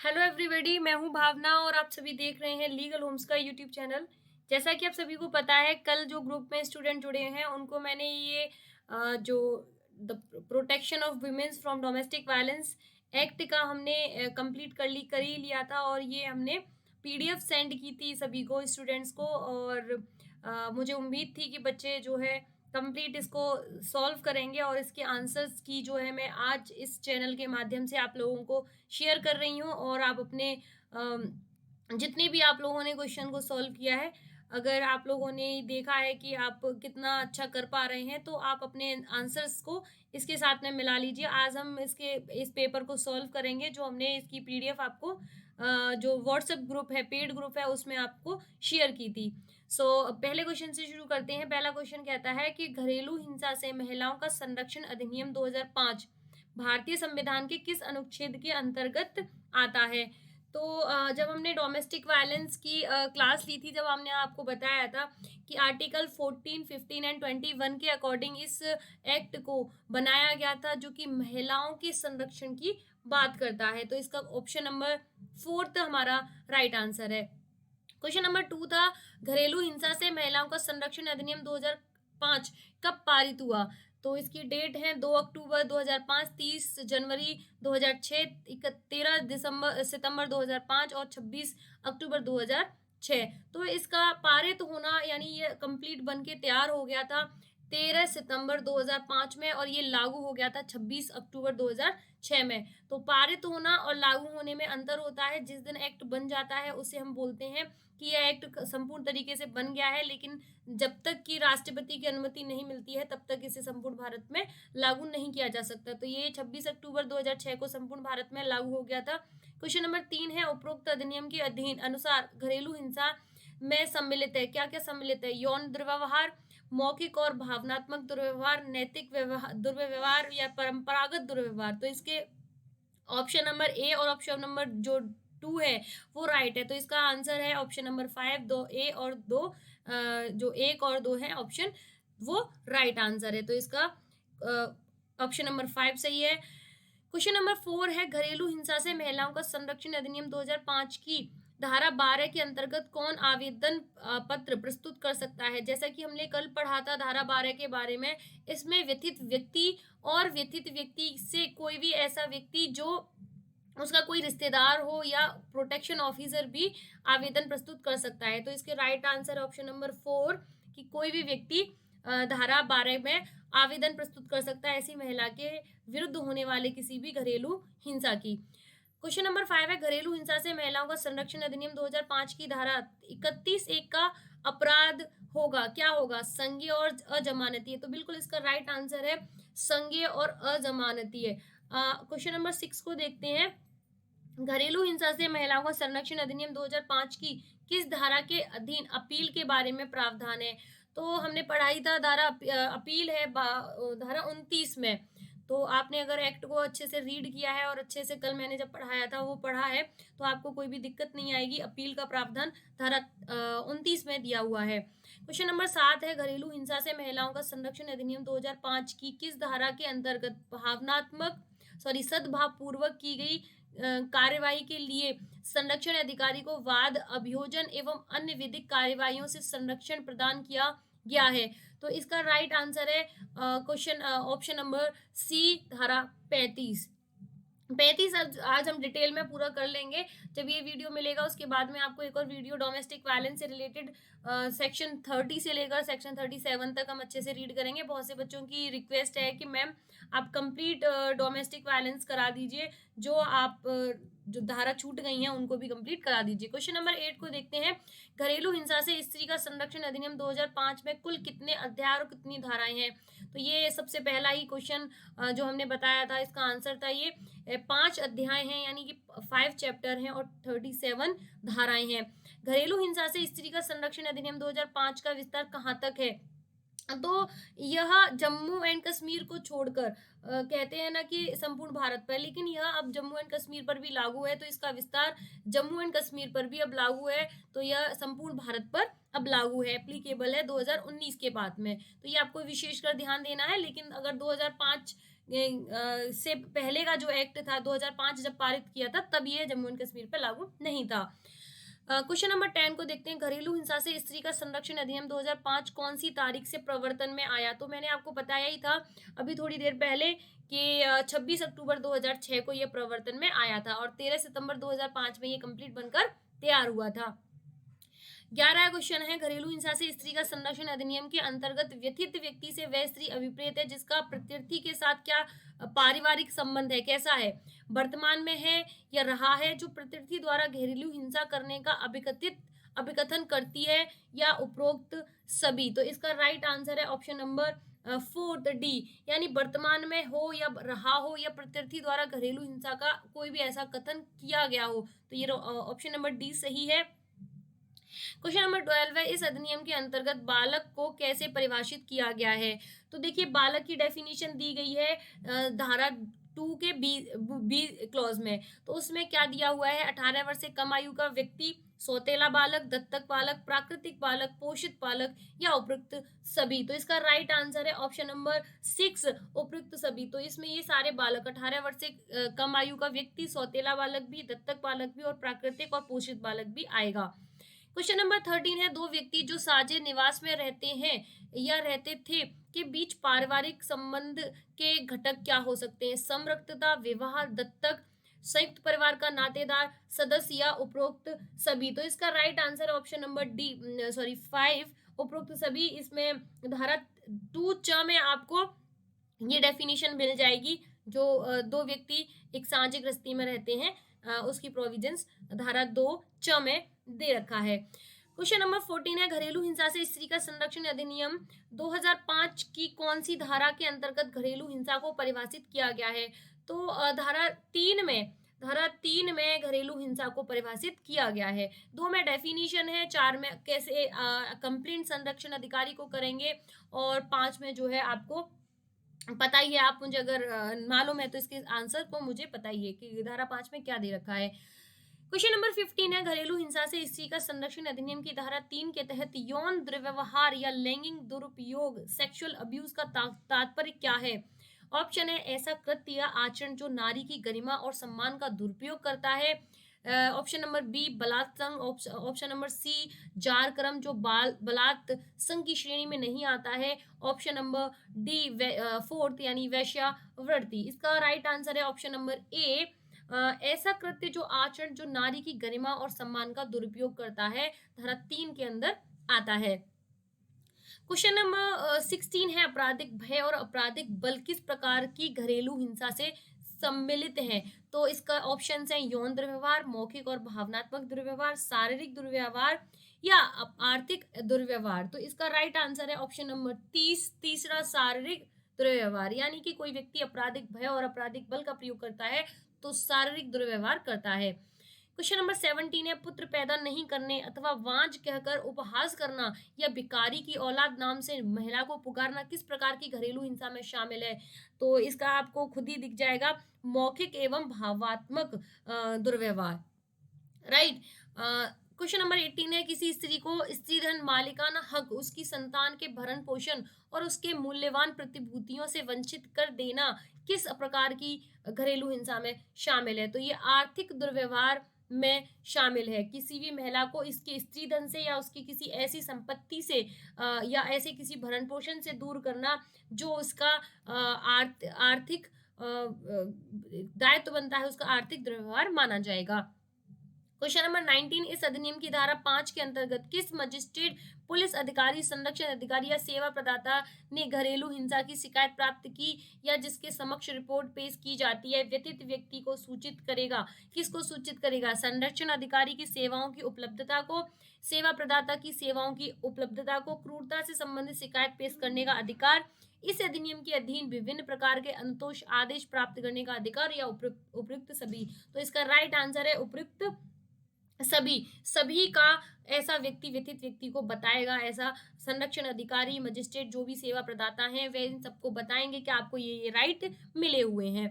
Hello everybody, मैं हूं भावना और आप सभी देख रहे हैं लीगल होम्स का यूट्यूब चैनल। जैसा कि आप सभी को पता है, कल जो ग्रुप में स्टूडेंट जुड़े हैं उनको मैंने ये जो the protection of women's from domestic violence act का हमने कंप्लीट कर ही लिया था और ये हमने पीडीएफ सेंड की थी सभी को, स्टूडेंट्स को। और मुझे उम्मीद थी कि बच्चे जो है कंप्लीट इसको सॉल्व करेंगे और इसके आंसर्स की जो है मैं आज इस चैनल के माध्यम से आप लोगों को शेयर कर रही हूँ। और आप अपने जितने भी आप लोगों ने क्वेश्चन को सॉल्व किया है, अगर आप लोगों ने देखा है कि आप कितना अच्छा कर पा रहे हैं, तो आप अपने आंसर्स को इसके साथ में मिला लीजिए। आज हम इस पेपर को सॉल्व करेंगे, जो हमने इसकी पीडीएफ आपको जो व्हाट्सएप ग्रुप है, पेड ग्रुप है, उसमें आपको शेयर की थी। पहले क्वेश्चन से शुरू करते हैं। पहला क्वेश्चन कहता है कि घरेलू हिंसा से महिलाओं का संरक्षण अधिनियम 2005 भारतीय संविधान के किस अनुच्छेद के अंतर्गत आता है? तो जब हमने डोमेस्टिक वायलेंस की क्लास ली थी, जब हमने आपको बताया था कि आर्टिकल 14, 15 एंड 21 के अकॉर्डिंग इस एक्ट को बनाया गया था, जो कि महिलाओं के संरक्षण की बात करता है। तो इसका ऑप्शन नंबर 4 हमारा राइट आंसर है। क्वेश्चन नंबर 2 था, घरेलू हिंसा से महिलाओं का संरक्षण अधिनियम 2005 कब पारित हुआ? तो इसकी डेट है 2 अक्टूबर 2005, 30 जनवरी 2006, 13 सितंबर 2005 और 26 अक्टूबर 2006। तो इसका पारित होना यानी ये कंप्लीट बन के तैयार हो गया था 13 सितंबर 2005 में, और ये लागू हो गया था 26 अक्टूबर 2006 में। तो पारित होना और लागू होने में अंतर होता है। जिस दिन एक्ट बन जाता है उसे हम बोलते हैं कि यह एक्ट संपूर्ण तरीके से बन गया है, लेकिन जब तक कि राष्ट्रपति की अनुमति नहीं मिलती है तब तक इसे संपूर्ण भारत में लागू नहीं किया जा सकता। तो ये 26 अक्टूबर 2006 को संपूर्ण भारत में लागू हो गया था। क्वेश्चन नंबर 3 है, उपरोक्त अधिनियम के अधीन अनुसार घरेलू हिंसा में सम्मिलित है, क्या क्या सम्मिलित है? यौन दुर्व्यवहार, मौखिक और भावनात्मक दुर्व्यवहार, नैतिक दुर्व्यवहार या परंपरागत दुर्व्यवहार। तो इसके ऑप्शन नंबर ए और ऑप्शन नंबर जो 2 है वो राइट है। तो इसका आंसर है ऑप्शन नंबर 5, 2 ए और 2 जो 1 और 2 है ऑप्शन, वो राइट आंसर है। तो इसका ऑप्शन नंबर 5 सही है। क्वेश्चन नंबर 4 है, घरेलू हिंसा से महिलाओं का संरक्षण अधिनियम 2005 की धारा 12 के अंतर्गत कौन आवेदन पत्र प्रस्तुत कर सकता है? जैसा कि हमने कल पढ़ा था धारा 12 के बारे में, इसमें व्यथित व्यक्ति और व्यथित व्यक्ति से कोई भी ऐसा व्यक्ति जो उसका कोई रिश्तेदार हो या प्रोटेक्शन ऑफिसर भी आवेदन प्रस्तुत कर सकता है। तो इसके राइट आंसर ऑप्शन नंबर 4 कि कोई भी व्यक्ति धारा 12 में आवेदन प्रस्तुत कर सकता है ऐसी महिला के विरुद्ध होने वाले किसी भी घरेलू हिंसा की। क्वेश्चन नंबर 5 है, घरेलू हिंसा से महिलाओं का संरक्षण अधिनियम 2005 की धारा 31(1) का अपराध होगा, क्या होगा? संज्ञेय और अजमानतीय। तो बिल्कुल इसका राइट आंसर है संज्ञेय और अजमानतीय। क्वेश्चन नंबर 6 को देखते हैं। घरेलू हिंसा से महिलाओं का संरक्षण अधिनियम 2005 की किस धारा के अधीन अपील के बारे में प्रावधान है? तो हमने पढ़ाई था धारा अपील है धारा 29 में। तो आपने अगर एक्ट को अच्छे से रीड किया है और अच्छे से कल मैंने जब पढ़ाया था वो पढ़ा है, तो आपको कोई भी दिक्कत नहीं आएगी। अपील का प्रावधान धारा 29 में दिया हुआ है। क्वेश्चन नंबर 7 है, घरेलू हिंसा से महिलाओं का संरक्षण अधिनियम 2005 की किस धारा के अंतर्गत सद्भाव पूर्वक की गई कार्यवाही के लिए संरक्षण अधिकारी को वाद, अभियोजन एवं अन्य विधिक कार्यवाहियों से संरक्षण प्रदान किया गया है? तो इसका राइट आंसर है क्वेश्चन ऑप्शन नंबर सी, धारा 35। 35 आज हम डिटेल में पूरा कर लेंगे। जब ये वीडियो मिलेगा उसके बाद में आपको एक और वीडियो डोमेस्टिक वायलेंस से रिलेटेड सेक्शन 30 से लेकर सेक्शन 37 तक हम अच्छे से रीड करेंगे। बहुत से बच्चों की रिक्वेस्ट है कि मैम आप कंप्लीट डोमेस्टिक वायलेंस करा दीजिए, जो आप जो धारा छूट गई हैं उनको भी कंप्लीट करा दीजिए। क्वेश्चन नंबर 8 को देखते हैं। घरेलू हिंसा से स्त्री का संरक्षण अधिनियम 2005 में कुल कितने अध्याय और कितनी धाराएं हैं? तो ये सबसे पहला ही क्वेश्चन जो हमने बताया था, इसका आंसर था ये 5 अध्याय हैं, यानी कि 5 चैप्टर हैं और 37 धाराएं हैं। घरेलू हिंसा से स्त्री का संरक्षण अधिनियम 2005 का विस्तार कहाँ तक है? तो यह जम्मू एंड कश्मीर को छोड़कर कहते हैं ना कि संपूर्ण भारत पर, लेकिन यह अब जम्मू एंड कश्मीर पर भी लागू है, तो इसका विस्तार जम्मू एंड कश्मीर पर भी अब लागू है। तो यह संपूर्ण भारत पर अब लागू है, एप्लीकेबल है 2019 के बाद में। तो ये आपको विशेषकर ध्यान देना है। लेकिन अगर 2005 से पहले का जो एक्ट था 2005 जब पारित किया था, तब ये जम्मू एंड कश्मीर पे लागू नहीं था। क्वेश्चन नंबर 10 को देखते हैं। घरेलू हिंसा से स्त्री का संरक्षण अधिनियम 2005 कौन सी तारीख से प्रवर्तन में आया? तो मैंने आपको बताया ही था अभी थोड़ी देर पहले कि 26 अक्टूबर 2006 को ये प्रवर्तन में आया था और 13 सितंबर 2005 में ये कंप्लीट बनकर तैयार हुआ था। 11 क्वेश्चन है। घरेलू हिंसा से स्त्री का संरक्षण अधिनियम के अंतर्गत व्यथित व्यक्ति से वह स्त्री अभिप्रेत है जिसका प्रत्यर्थी के साथ क्या पारिवारिक संबंध है, कैसा है, वर्तमान में है या रहा है, जो प्रत्यर्थी द्वारा घरेलू हिंसा करने का अभिकथन करती है या उपरोक्त सभी। तो इसका राइट आंसर है ऑप्शन नंबर 4 डी, यानी वर्तमान में हो या रहा हो या प्रत्यर्थी द्वारा घरेलू हिंसा का कोई भी ऐसा कथन किया गया हो। तो ये ऑप्शन नंबर डी सही है। क्वेश्चन नंबर 12 है। इस अधिनियम के अंतर्गत बालक को कैसे परिभाषित किया गया है? तो देखिए बालक की डेफिनेशन दी गई है धारा 2 के बी क्लॉज में। तो उसमें क्या दिया हुआ है? 18 वर्ष से कम आयु का व्यक्ति, सौतेला बालक, दत्तक बालक, प्राकृतिक बालक, पोषित बालक या उपयुक्त सभी। तो इसका राइट आंसर है ऑप्शन नंबर 6 उपयुक्त सभी। तो इसमें ये सारे बालक 18 वर्ष से कम आयु का व्यक्ति, सौतेला बालक भी, दत्तक बालक भी और प्राकृतिक और पोषित बालक भी आएगा। क्वेश्चन नंबर 13 है। दो व्यक्ति जो साझे निवास में रहते हैं या रहते थे के बीच पारिवारिक संबंध के घटक क्या हो सकते हैं? समरक्तता, विवाह, दत्तक, संयुक्त परिवार का नातेदार सदस्य या उपरोक्त सभी। तो इसका right answer option number D 5 उपरोक्त सभी। इसमें धारा 2 च में आपको ये डेफिनेशन मिल जाएगी। जो दो व्यक्ति एक साझी गृहस्थी में रहते हैं उसकी प्रोविजंस धारा 2 च में दे रखा है। क्वेश्चन नंबर 14 है। घरेलू हिंसा से स्त्री का संरक्षण अधिनियम 2005 की कौन सी धारा के अंतर्गत घरेलू हिंसा को परिभाषित किया गया है? तो धारा 3 में घरेलू हिंसा को परिभाषित किया गया है। 2 में डेफिनेशन है, 4 में कैसे कंप्लेंट संरक्षण अधिकारी को करेंगे और 5 में जो है आपको पता ही है। आप मुझे अगर मालूम है तो इसके आंसर को मुझे पता ही है कि धारा 5 में क्या दे रखा है। क्वेश्चन नंबर 15 है। घरेलू हिंसा से स्त्री का संरक्षण अधिनियम की धारा 3 के तहत यौन दुर्व्यवहार या लैंगिक दुरुपयोग सेक्सुअल अब्यूज का तात्पर्य क्या है? ऑप्शन है ऐसा कृत्य या आचरण जो नारी की गरिमा और सम्मान का दुरुपयोग करता है। ऑप्शन नंबर बी बलात्संग, ऑप्शन नंबर सी जार कर्म जो बलात् संघ की श्रेणी में नहीं आता है, ऑप्शन नंबर डी 4 यानी वैश्यावृत्ति। इसका राइट आंसर है ऑप्शन नंबर ए ऐसा कृत्य जो आचरण जो नारी की गरिमा और सम्मान का दुरुपयोग करता है, धारा 3 के अंदर आता है। क्वेश्चन नंबर 16 है। आपराधिक भय और आपराधिक बल किस प्रकार की घरेलू हिंसा से सम्मिलित हैं? तो इसका ऑप्शन है यौन दुर्व्यवहार, मौखिक और भावनात्मक दुर्व्यवहार, शारीरिक दुर्व्यवहार या आर्थिक दुर्व्यवहार। तो इसका राइट आंसर है ऑप्शन नंबर 30 शारीरिक दुर्व्यवहार, यानी कि कोई व्यक्ति आपराधिक भय और आपराधिक बल का प्रयोग करता है तो शारीरिक दुर्व्यवहार करता है। क्वेश्चन नंबर 17 है। पुत्र पैदा नहीं करने अथवा वांझ कहकर उपहास करना या भिखारी की औलाद नाम से महिला को पुकारना किस प्रकार की घरेलू हिंसा में शामिल है? तो इसका आपको खुद ही दिख जाएगा, मौखिक एवं भावात्मक दुर्व्यवहार। राइट। क्वेश्चन नंबर 18 है। किसी स्त्री को स्त्रीधन मालिकाना हक, उसकी संतान के भरण पोषण और उसके मूल्यवान प्रतिभूतियों से वंचित कर देना किस प्रकार की घरेलू हिंसा में शामिल है? तो ये आर्थिक दुर्व्यवहार में शामिल है। किसी भी महिला को इसके स्त्रीधन से या उसकी किसी ऐसी संपत्ति से या ऐसे किसी भरण पोषण से दूर करना जो उसका आर्थिक दायित्व बनता है, उसका आर्थिक दुर्व्यवहार माना जाएगा। Question number 19। इस अधिनियम की धारा 5 के अंतर्गत किस मजिस्ट्रेट, पुलिस अधिकारी, संरक्षण अधिकारी या सेवा प्रदाता ने घरेलू हिंसा की शिकायत प्राप्त की या जिसके समक्ष रिपोर्ट पेश की जाती है व्यतीत व्यक्ति को सूचित करेगा? किसको सूचित करेगा? संरक्षण अधिकारी की सेवाओं की उपलब्धता को, सेवा प्रदाता की सेवाओं की उपलब्धता को, क्रूरता से संबंधित शिकायत पेश करने का अधिकार, इस अधिनियम के अधीन विभिन्न प्रकार के अंतोष आदेश प्राप्त करने का अधिकार या उपयुक्त सभी। तो इसका राइट आंसर है उपयुक्त सभी का ऐसा व्यतीत व्यक्ति को बताएगा। ऐसा संरक्षण अधिकारी, मजिस्ट्रेट जो भी सेवा प्रदाता हैं वे इन सबको बताएंगे कि आपको ये राइट मिले हुए हैं।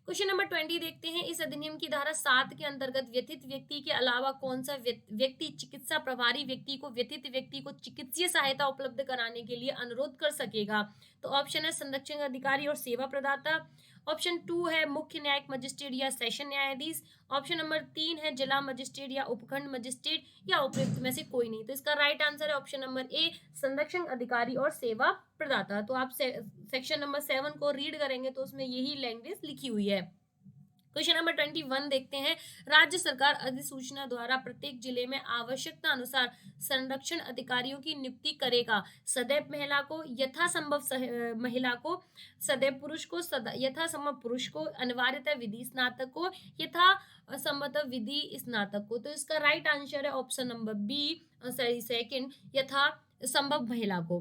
क्वेश्चन नंबर 20 देखते हैं, इस अधिनियम की धारा 7 के अंतर्गत व्यथित व्यक्ति के अलावा कौन सा व्यक्ति चिकित्सा प्रभारी व्यक्ति को व्यथित व्यक्ति को चिकित्सीय सहायता उपलब्ध कराने के लिए अनुरोध कर सकेगा? तो ऑप्शन है संरक्षण अधिकारी और सेवा प्रदाता, ऑप्शन 2 है मुख्य न्यायिक मजिस्ट्रेट या सेशन न्यायाधीश, ऑप्शन नंबर 3 है जिला मजिस्ट्रेट या उपखंड मजिस्ट्रेट, या उपयुक्त में से कोई नहीं। तो इसका राइट आंसर है ऑप्शन नंबर ए, संरक्षण अधिकारी और सेवा प्रदाता। तो आप सेक्शन नंबर 7 को रीड करेंगे तो उसमें यही लैंग्वेज लिखी हुई है। क्वेश्चन नंबर 21 देखते हैं, राज्य सरकार अधिसूचना द्वारा प्रत्येक जिले में आवश्यकता अनुसार संरक्षण अधिकारियों की नियुक्ति करेगा। सदैव महिला को यथासंभव महिला को, सदैव पुरुष को यथासंभव पुरुष को, अनिवार्यतः विधि स्नातक को, यथा संभवतः विधि स्नातक को। तो इसका राइट आंसर है option number B, sorry second, यथा संभव महिला को।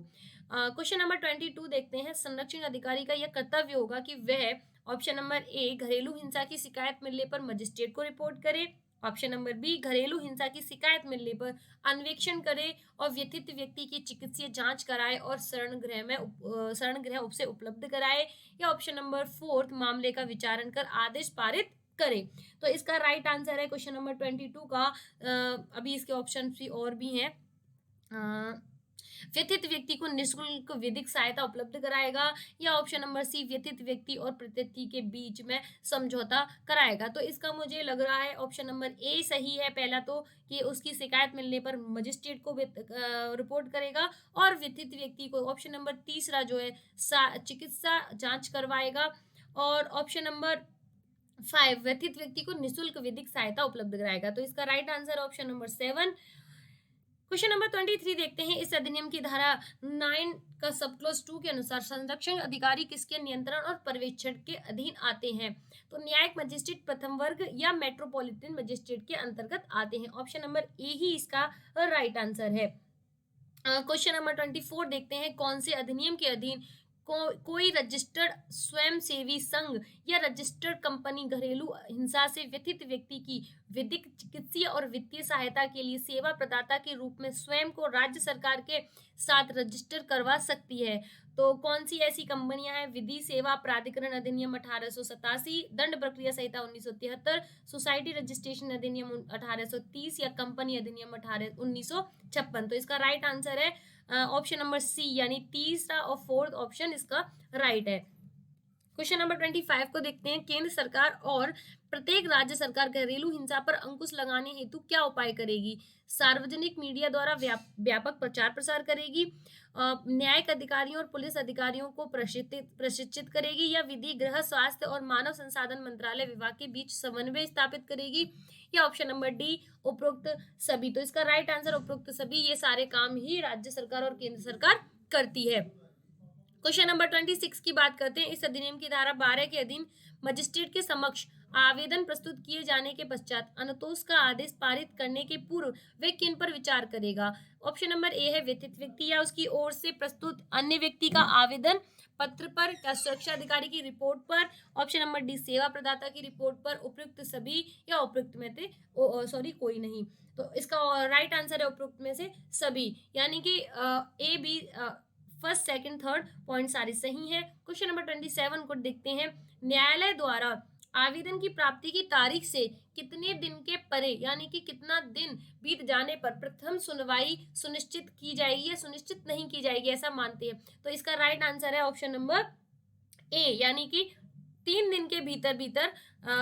क्वेश्चन नंबर 22 देखते हैं, संरक्षण अधिकारी का यह कर्तव्य होगा कि वह, ऑप्शन नंबर ए, घरेलू हिंसा की शिकायत मिलने पर मजिस्ट्रेट को रिपोर्ट करे, ऑप्शन नंबर बी, घरेलू हिंसा की शिकायत मिलने पर अन्वेषण करे और व्यथित व्यक्ति की चिकित्सीय जांच कराए और शरण गृह से उपलब्ध कराए, या ऑप्शन नंबर 4, मामले का विचारण कर आदेश पारित करे। तो इसका राइट आंसर है क्वेश्चन नंबर 22 का, अभी इसके ऑप्शन भी और भी हैं, व्यथित व्यक्ति को निःशुल्क विधिक सहायता उपलब्ध कराएगा, या ऑप्शन नंबर सी, व्यथित व्यक्ति और प्रत्यर्थी के बीच में समझौता कराएगा। तो इसका मुझे लग रहा है ऑप्शन नंबर ए सही है, पहला तो, कि उसकी शिकायत मिलने पर मजिस्ट्रेट को रिपोर्ट करेगा और व्यथित व्यक्ति को, ऑप्शन नंबर तीसरा जो है, चिकित्सा जांच करवाएगा, और ऑप्शन नंबर 5, व्यथित व्यक्ति को निःशुल्क विधिक सहायता उपलब्ध कराएगा। तो इसका right answer option number 7। Question number 23 देखते हैं, इस अधिनियम की धारा 9 का सब क्लॉज 2 के अनुसार संरक्षण अधिकारी किसके नियंत्रण और पर्यवेक्षण के अधीन आते हैं? तो न्यायिक मजिस्ट्रेट प्रथम वर्ग या मेट्रोपॉलिटन मजिस्ट्रेट के अंतर्गत आते हैं। ऑप्शन नंबर ए ही इसका राइट आंसर है। क्वेश्चन नंबर 24 देखते हैं, कौन से अधिनियम के अधीन कोई रजिस्टर्ड स्वयंसेवी संघ या रजिस्टर्ड कंपनी घरेलू हिंसा से व्यथित व्यक्ति की विधिक, चिकित्सीय और वित्तीय सहायता के लिए सेवा प्रदाता के रूप में स्वयं को राज्य सरकार के साथ रजिस्टर करवा सकती है? तो कौन सी ऐसी कंपनियां हैं? विधि सेवा प्राधिकरण अधिनियम 1887, दंड प्रक्रिया संहिता 1973, सोसाइटी रजिस्ट्रेशन अधिनियम 1830, या कंपनी अधिनियम 1956। तो इसका राइट आंसर है ऑप्शन नंबर सी, यानी तीसरा और फोर्थ ऑप्शन इसका राइट है। क्वेश्चन नंबर 25 को देखते हैं, केंद्र सरकार और प्रत्येक राज्य सरकार घरेलू हिंसा पर अंकुश लगाने हेतु क्या उपाय करेगी? सार्वजनिक मीडिया द्वारा व्यापक प्रचार प्रसार करेगी, न्यायिक अधिकारियों और पुलिस अधिकारियों को प्रशिक्षित करेगी, या विधि, गृह, स्वास्थ्य और मानव संसाधन मंत्रालय विभाग के बीच समन्वय स्थापित करेगी, या ऑप्शन नंबर डी, उपरोक्त सभी। तो इसका राइट आंसर उपरोक्त सभी, ये सारे काम ही राज्य सरकार और केंद्र सरकार करती है। क्वेश्चन नंबर 26 की बात करते हैं, इस अधिनियम की धारा 12 के अधीन मजिस्ट्रेट के समक्ष आवेदन प्रस्तुत किए जाने के पश्चात अनतोष का आदेश पारित करने के पूर्व वे किन पर विचार करेगा? ऑप्शन नंबर ए है व्यथित व्यक्ति या उसकी ओर से प्रस्तुत अन्य व्यक्ति का आवेदन पत्र पर, या सुरक्षा अधिकारी की रिपोर्ट पर, ऑप्शन नंबर डी, सेवा प्रदाता की रिपोर्ट पर, उपयुक्त सभी, या उपयुक्त में से कोई नहीं। तो इसका राइट आंसर है उपयुक्त में से सभी, यानी कि A B, first, second, third point सारे सही हैं। क्वेश्चन नंबर 27 को देखते हैं, न्यायालय द्वारा आवेदन की प्राप्ति की तारीख से कितने दिन के परे, यानी कि कितना दिन बीत जाने पर प्रथम सुनवाई सुनिश्चित की जाएगी या सुनिश्चित नहीं की जाएगी, ऐसा मानते हैं? तो इसका राइट आंसर है ऑप्शन नंबर ए, यानी कि 3 दिन के भीतर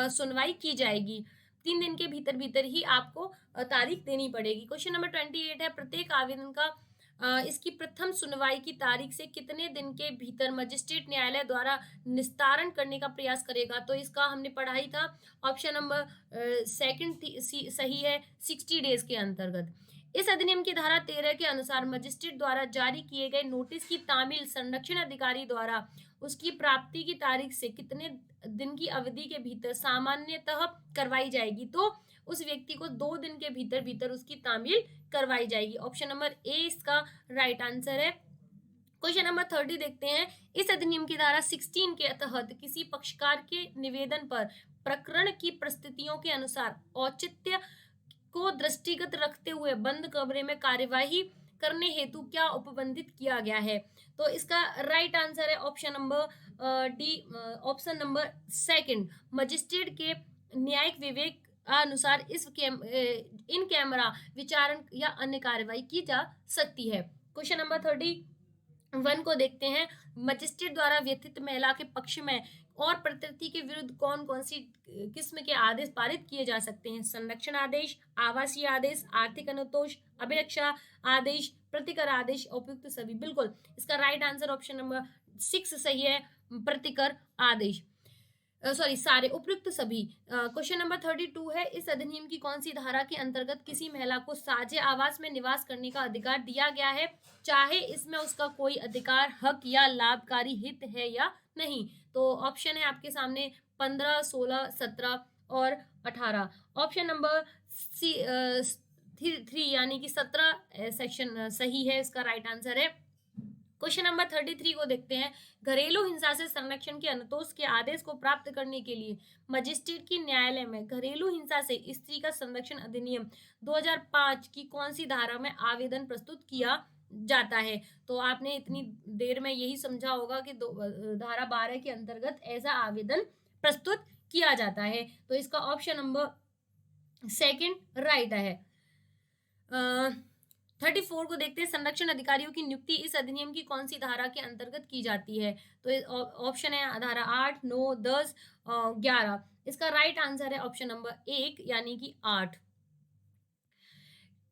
सुनवाई की जाएगी। 3 दिन के भीतर ही आपको तारीख देनी पड़ेगी। क्वेश्चन नंबर 28 है, प्रत्येक आवेदन का इसकी प्रथम सुनवाई की तारीख से कितने दिन के भीतर मजिस्ट्रेट न्यायालय द्वारा निस्तारण करने का प्रयास करेगा? तो इसका हमने पढ़ा ही था, ऑप्शन नंबर सेकंड सही है, 60 डेज के अंतर्गत। इस अधिनियम की धारा 13 के अनुसार मजिस्ट्रेट द्वारा जारी किए गए नोटिस की तामील संरक्षण अधिकारी द्वारा उसकी प्राप्ति की तारीख से कितने दिन की अवधि के भीतर सामान्यतः करवाई जाएगी? तो उस व्यक्ति को 2 दिन के भीतर उसकी तामील करवाई जाएगी। ऑप्शन नंबर ए इसका राइट आंसर है। क्वेश्चन नंबर 30 देखते हैं, इस अधिनियम की धारा 16 के तहत किसी पक्षकार के निवेदन पर प्रकरण की परिस्थितियों के अनुसार औचित्य को दृष्टिगत रखते हुए बंद कमरे में कार्यवाही करने हेतु क्या उपबंधित किया गया है? तो इसका राइट आंसर है option number D, option number second. Magistrate के न्यायिक विवेक अनुसार इन कैमरा विचारण या अन्य कार्रवाई की जा सकती है। क्वेश्चन नंबर 31 को देखते हैं। मजिस्ट्रेट द्वारा व्यथित महिला के पक्ष में और प्रकृति के विरुद्ध कौन कौन सी किस्म के आदेश पारित किए जा सकते हैं? संरक्षण आदेश, आवासीय आदेश, आर्थिक अनुतोष, अभिरक्षा आदेश, प्रतिकर आदेश, उपयुक्त सभी। बिल्कुल, इसका राइट आंसर ऑप्शन नंबर 6 सही है, प्रतिकर आदेश, सॉरी सारे, उपयुक्त सभी। क्वेश्चन नंबर 32 है। इस अधिनियम की कौन सी धारा के अंतर्गत किसी महिला को साझे आवास में निवास करने का अधिकार दिया गया है, चाहे इसमें उसका कोई अधिकार, हक या लाभकारी हित है या नहीं? तो ऑप्शन है आपके सामने 15, 16, 17 और 18। ऑप्शन नंबर सी 3 यानी कि 17 सेक्शन सही है, इसका राइट आंसर है। क्वेश्चन नंबर 33 को देखते हैं। घरेलू हिंसा से संरक्षण के अनुतोष के आदेश को प्राप्त करने के लिए मजिस्ट्रेट की न्यायालय में घरेलू हिंसा से स्त्री का संरक्षण अधिनियम 2005 की कौन सी धारा में आवेदन प्रस्तुत किया जाता है? तो आपने इतनी देर में यही समझा होगा कि धारा 12 के अंतर्गत ऐसा आवेदन प्रस्तुत किया जाता है। तो इसका ऑप्शन नंबर सेकंड राइट है। 34 को देखते हैं। संरक्षण अधिकारियों की नियुक्ति इस अधिनियम की कौन सी धारा के अंतर्गत की जाती है? तो ऑप्शन है धारा 8, 9, 10, 11। इसका राइट आंसर है ऑप्शन नंबर 1 यानी कि 8।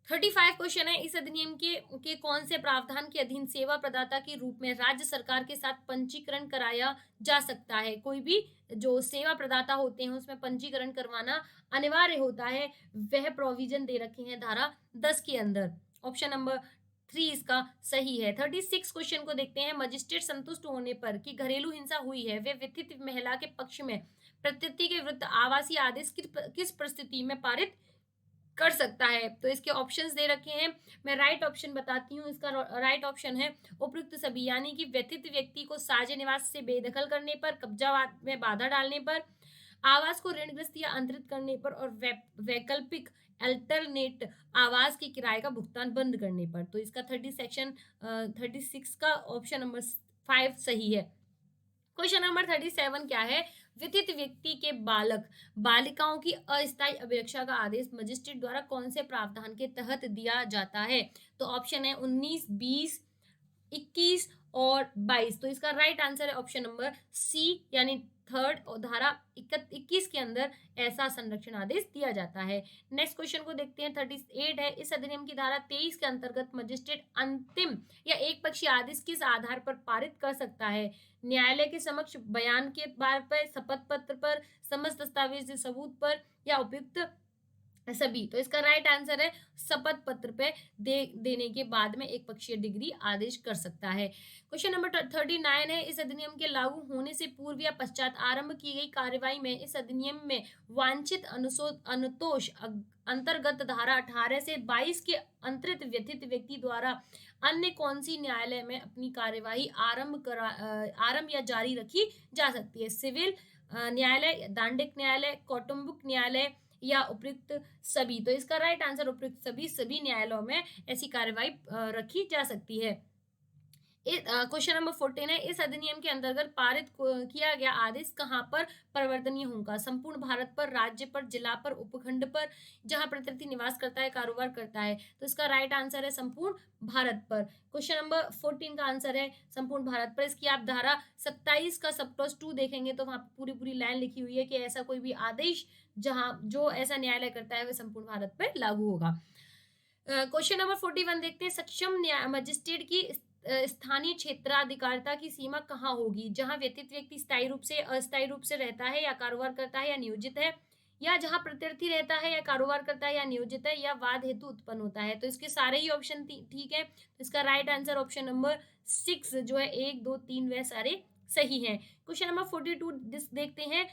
35 क्वेश्चन है। इस अधिनियम के कौन से प्रावधान के अधीन सेवा प्रदाता के रूप में राज्य सरकार के साथ पंजीकरण कराया जा सकता है? कोई भी जो सेवा प्रदाता होते हैं उसमें पंजीकरण करवाना अनिवार्य होता है, वह प्रोविजन दे रखे हैं धारा 10 के अंदर। ऑप्शन नंबर 3 इसका सही है। 36 क्वेश्चन को देखते हैं। मजिस्ट्रेट संतुष्ट होने पर कि घरेलू हिंसा हुई है, वे व्यथित महिला के पक्ष में प्रकृति के विरुद्ध आवासीय आदेश किस परिस्थिति में पारित कर सकता है? तो इसके ऑप्शंस दे रखे हैं, मैं राइट ऑप्शन बताती हूँ। इसका राइट ऑप्शन है उपयुक्त सभी, यानी कि व्यथित व्यक्ति को साझे निवास से बेदखल करने पर, कब्जा में बाधा डालने पर, आवास को ऋणग्रस्त या अंतरित करने पर और वैकल्पिक अल्टरनेट आवास के किराए का भुगतान बंद करने पर। तो इसका 36 का ऑप्शन नंबर 5 सही है। क्वेश्चन नंबर 37 क्या है? व्यथित व्यक्ति के बालिकाओं की अस्थायी अभिरक्षा का आदेश मजिस्ट्रेट द्वारा कौन से प्रावधान के तहत दिया जाता है? तो ऑप्शन है 19, 20, 21 और 22। तो इसका राइट आंसर है ऑप्शन नंबर सी यानी थर्ड, और धारा 21 के अंदर ऐसा संरक्षण आदेश दिया जाता है। नेक्स्ट क्वेश्चन को देखते हैं। 38 है। इस अधिनियम की धारा 23 के अंतर्गत मजिस्ट्रेट अंतिम या एक पक्षीय आदेश किस आधार पर पारित कर सकता है? न्यायालय के समक्ष बयान के आधार पर, शपथ पत्र पर, समस्त दस्तावेज सबूत पर या उपयुक्त सभी। तो इसका राइट आंसर है शपथ पत्र पे देने के बाद में एक पक्षीय डिग्री आदेश कर सकता है। क्वेश्चन नंबर 39 है। इस अधिनियम के लागू होने से पूर्व या पश्चात आरंभ की गई कार्यवाही में इस अधिनियम में वांछित अनुतोष अंतर्गत धारा 18 से 22 के अंतरित व्यथित व्यक्ति द्वारा अन्य कौन सी न्यायालय में अपनी कार्यवाही आरंभ या जारी रखी जा सकती है? सिविल न्यायालय, दांडिक न्यायालय, कौटुंबिक न्यायालय या उपयुक्त सभी। तो इसका राइट आंसर उपयुक्त सभी न्यायालयों में ऐसी कार्यवाही रखी जा सकती है। क्वेश्चन नंबर 14 है। इस अधिनियम के अंतर्गत पारित किया गया आदेश कहाँ पर परिवर्तनीय होगा? संपूर्ण भारत पर, राज्य पर, जिला पर, उपखंड पर, जहां प्रकृति निवास करता है, कारोबार करता है। तो इसका राइट आंसर है संपूर्ण भारत पर। क्वेश्चन नंबर 14 का आंसर है संपूर्ण भारत पर। इसकी आप धारा 27 का सब क्लॉज 2 देखेंगे तो वहां पूरी लाइन लिखी हुई है कि ऐसा कोई भी आदेश जहां जो ऐसा न्यायालय करता है वह संपूर्ण भारत पर लागू होगा। क्वेश्चन नंबर 41 देखते हैं। सक्षम मजिस्ट्रेट की स्थानीय क्षेत्राधिकारिता की सीमा कहाँ होगी? जहां व्यतीत व्यक्ति स्थायी रूप से, अस्थायी रूप से रहता है या कारोबार करता है या नियोजित है, या जहां प्रत्यर्थी रहता है या कारोबार करता है या नियोजित है, या वाद हेतु उत्पन्न होता है। तो इसके सारे ही ऑप्शन ठीक है। तो इसका राइट आंसर ऑप्शन नंबर 6 जो है 1, 2, 3 वह सारे सही हैं। क्वेश्चन नंबर 42 देखते हैं।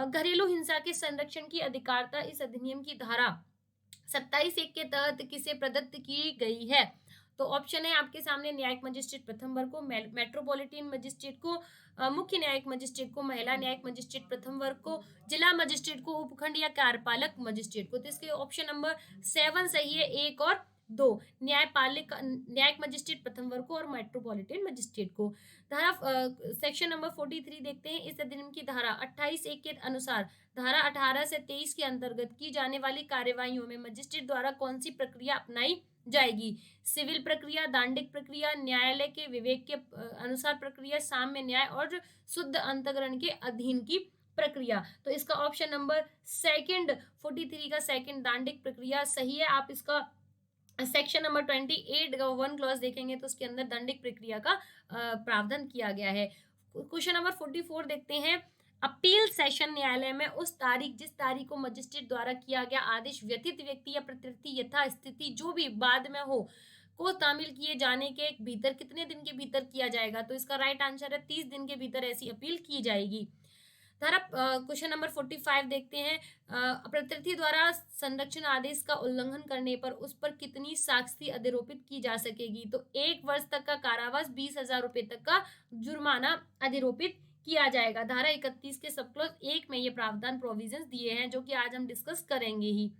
घरेलू हिंसा के संरक्षण की अधिकारिता इस अधिनियम की धारा 27(1) के तहत किसे प्रदत्त की गई है? तो ऑप्शन है आपके सामने न्यायिक मजिस्ट्रेट प्रथम वर्ग को, मेट्रोपॉलिटन मजिस्ट्रेट को, मुख्य न्यायिक मजिस्ट्रेट को, महिला न्यायिक मजिस्ट्रेट प्रथम वर्ग को, जिला मजिस्ट्रेट को, उपखंड या कार्यपालक मजिस्ट्रेट को। तो इसके ऑप्शन नंबर 7 सही है, 1 और 2 न्यायपालिक न्यायिक मजिस्ट्रेट प्रथम वर्ग को और मेट्रोपॉलिटन मजिस्ट्रेट को। धारा सेक्शन नंबर 43 देखते हैं। इस अधिनियम की धारा 28 एक के अनुसार धारा 18 से 23 के अंतर्गत की जाने वाली कार्यवाहियों में मजिस्ट्रेट द्वारा कौन सी प्रक्रिया अपनाई जाएगी? सिविल प्रक्रिया, दांडिक प्रक्रिया, न्यायालय के विवेक के अनुसार प्रक्रिया, साम्य न्याय और शुद्ध अंतःकरण के अधीन की प्रक्रिया। तो इसका ऑप्शन नंबर सेकंड 43 का सेकंड दांडिक प्रक्रिया सही है। आप इसका सेक्शन नंबर 28 का 1 क्लॉज देखेंगे तो उसके अंदर दंडिक प्रक्रिया का प्रावधान किया गया है। क्वेश्चन नंबर 44 देखते हैं। अपील सेशन न्यायालय में उस तारीख जिस तारीख को मजिस्ट्रेट द्वारा किया गया आदेश व्यथित व्यक्ति या प्रत्यर्थी यथास्थिति जो भी बाद में हो को तामील किए जाने के भीतर कितने दिन के भीतर किया जाएगा? तो इसका राइट आंसर है 30 दिन के भीतर ऐसी अपील की जाएगी। धारा क्वेश्चन नंबर 45 देखते हैं। प्रत्यर्थी द्वारा संरक्षण आदेश का उल्लंघन करने पर उस पर कितनी शास्ति अधिरोपित की जा सकेगी? तो 1 वर्ष तक का कारावास, 20,000 रुपए तक का जुर्माना अधिरोपित किया जाएगा। धारा 31 के सब क्लॉज 1 में ये प्रावधान प्रोविजंस दिए हैं जो कि आज हम डिस्कस करेंगे ही।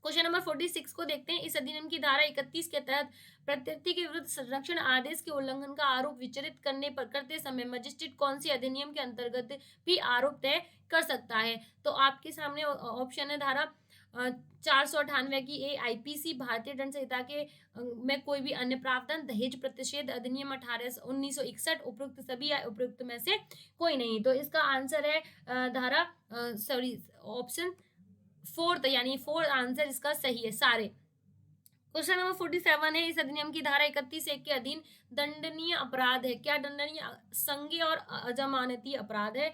क्वेश्चन नंबर 46 को देखते हैं। इस अधिनियम की धारा 31 के तहत प्रत्यर्थी के विरुद्ध संरक्षण आदेश के उल्लंघन का आरोप विचरित करते समय मजिस्ट्रेट कौन सी अधिनियम के अंतर्गत भी आरोप तय कर सकता है? तो आपके सामने ऑप्शन है धारा 498 की ए आईपीसी, भारतीय दंड संहिता के में कोई भी अन्य प्रावधान, दहेज प्रतिषेध अधिनियम 1961, उपयुक्त सभी या उपयुक्त में से कोई नहीं। तो इसका आंसर है धारा ऑप्शन 4 यानी 4 आंसर इसका सही है सारे। क्वेश्चन नंबर 47 है। इस अधिनियम की धारा 31 एक के अधीन दंडनीय अपराध है क्या? दंडनीय संज्ञेय और अजमानती अपराध है।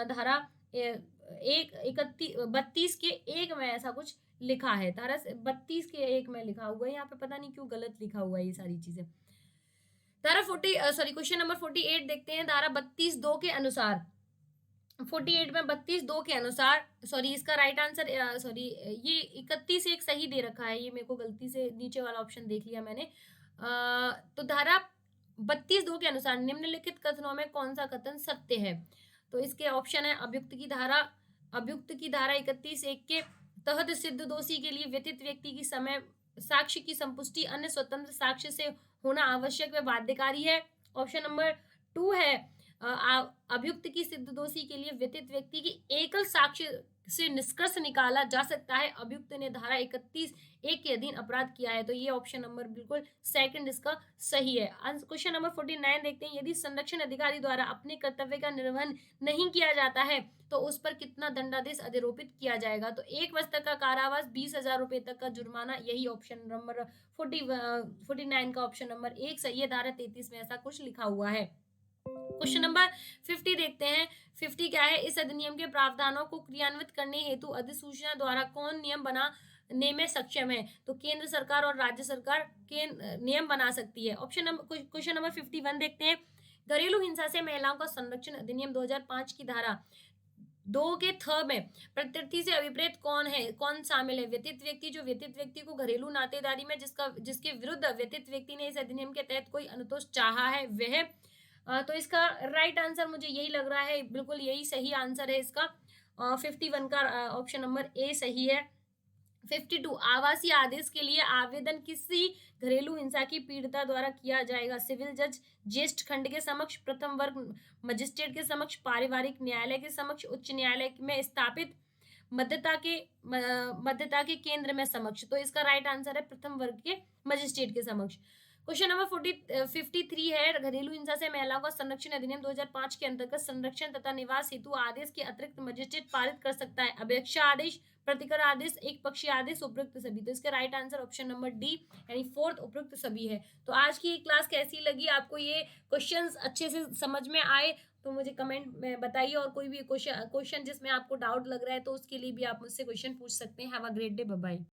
धारा 32 के 1 में ऐसा कुछ लिखा है। धारा 32 के 1 में लिखा हुआ है, यहाँ पे पता नहीं क्यों गलत लिखा हुआ है ये सारी चीजें। धारा क्वेश्चन नंबर 48 देखते हैं। धारा 32(2) के अनुसार 48 में 32(2) के अनुसार इसका राइट आंसर ये 31 एक सही दे रखा है, ये मेरे को गलती से नीचे वाला ऑप्शन देख लिया मैंने। तो धारा 32(2) के अनुसार निम्नलिखित कथनों में कौन सा कथन सत्य है? तो इसके ऑप्शन है अभियुक्त की धारा 31(1) के तहत सिद्ध दोषी के लिए व्यतीत व्यक्ति की समय साक्ष्य की संपुष्टि अन्य स्वतंत्र साक्ष्य से होना आवश्यक व बाध्यकारी है। ऑप्शन नंबर 2 है अभियुक्त की सिद्ध दोषी के लिए व्यतीत व्यक्ति की एकल साक्ष्य से निष्कर्ष निकाला जा सकता है अभियुक्त ने धारा 31(1) के अधीन अपराध किया है। तो ये ऑप्शन नंबर बिल्कुल सेकंड इसका सही है। क्वेश्चन नंबर 49 देखते हैं। यदि संरक्षण अधिकारी द्वारा अपने कर्तव्य का निर्वहन नहीं किया जाता है तो उस पर कितना दंडादेश अधिरोपित किया जाएगा? तो 1 वर्ष तक का कारावास, 20,000 रुपए तक का जुर्माना। यही ऑप्शन नंबर 49 का ऑप्शन नंबर 1 सही है। धारा 33 में ऐसा कुछ लिखा हुआ है। क्वेश्चन नंबर 50 देखते हैं। 50 क्या है? इस अधिनियम के प्रावधानों को क्रियान्वित करने हेतु अधिसूचना द्वारा कौन नियम बनाने में सक्षम है? तो केंद्र सरकार और राज्य सरकार के नियम बना सकती है। क्वेश्चन नंबर 51 देखते हैं। घरेलू हिंसा से महिलाओं का संरक्षण अधिनियम 2005 की धारा 2 के में प्रत्यर्थी से अभिप्रेत कौन शामिल है? व्यतीत व्यक्ति, जो व्यतीत व्यक्ति को घरेलू नातेदारी में जिसके विरुद्ध व्यतीत व्यक्ति ने इस अधिनियम के तहत कोई अनुतोष चाहा है वह। तो इसका राइट आंसर मुझे यही लग रहा है, बिल्कुल यही सही आंसर है इसका। 51 का ऑप्शन नंबर ए सही है। 52 आवासीय आदेश के लिए आवेदन किसी घरेलू हिंसा की पीड़िता द्वारा किया जाएगा? सिविल जज, ज्येष्ठ खंड के समक्ष, प्रथम वर्ग मजिस्ट्रेट के समक्ष, पारिवारिक न्यायालय के समक्ष, उच्च न्यायालय में स्थापित मध्यता के केंद्र में समक्ष। तो इसका राइट आंसर है प्रथम वर्ग के मजिस्ट्रेट के समक्ष। क्वेश्चन नंबर 53 है। घरेलू हिंसा से महिलाओं का संरक्षण अधिनियम 2005 के अंतर्गत संरक्षण तथा निवास हेतु आदेश के अतिरिक्त मजिस्ट्रेट पारित कर सकता है अपेक्षा आदेश, प्रतिकर आदेश, एक पक्षीय आदेश, उपयुक्त सभी। तो इसका right answer option number D यानी 4 उपयुक्त सभी है। तो आज की क्लास कैसी लगी आपको? ये क्वेश्चंस अच्छे से समझ में आए तो मुझे कमेंट में बताइए, और कोई भी क्वेश्चन जिसमें आपको डाउट लग रहा है तो उसके लिए भी आप मुझसे क्वेश्चन पूछ सकते हैं। Have a great day, bye bye.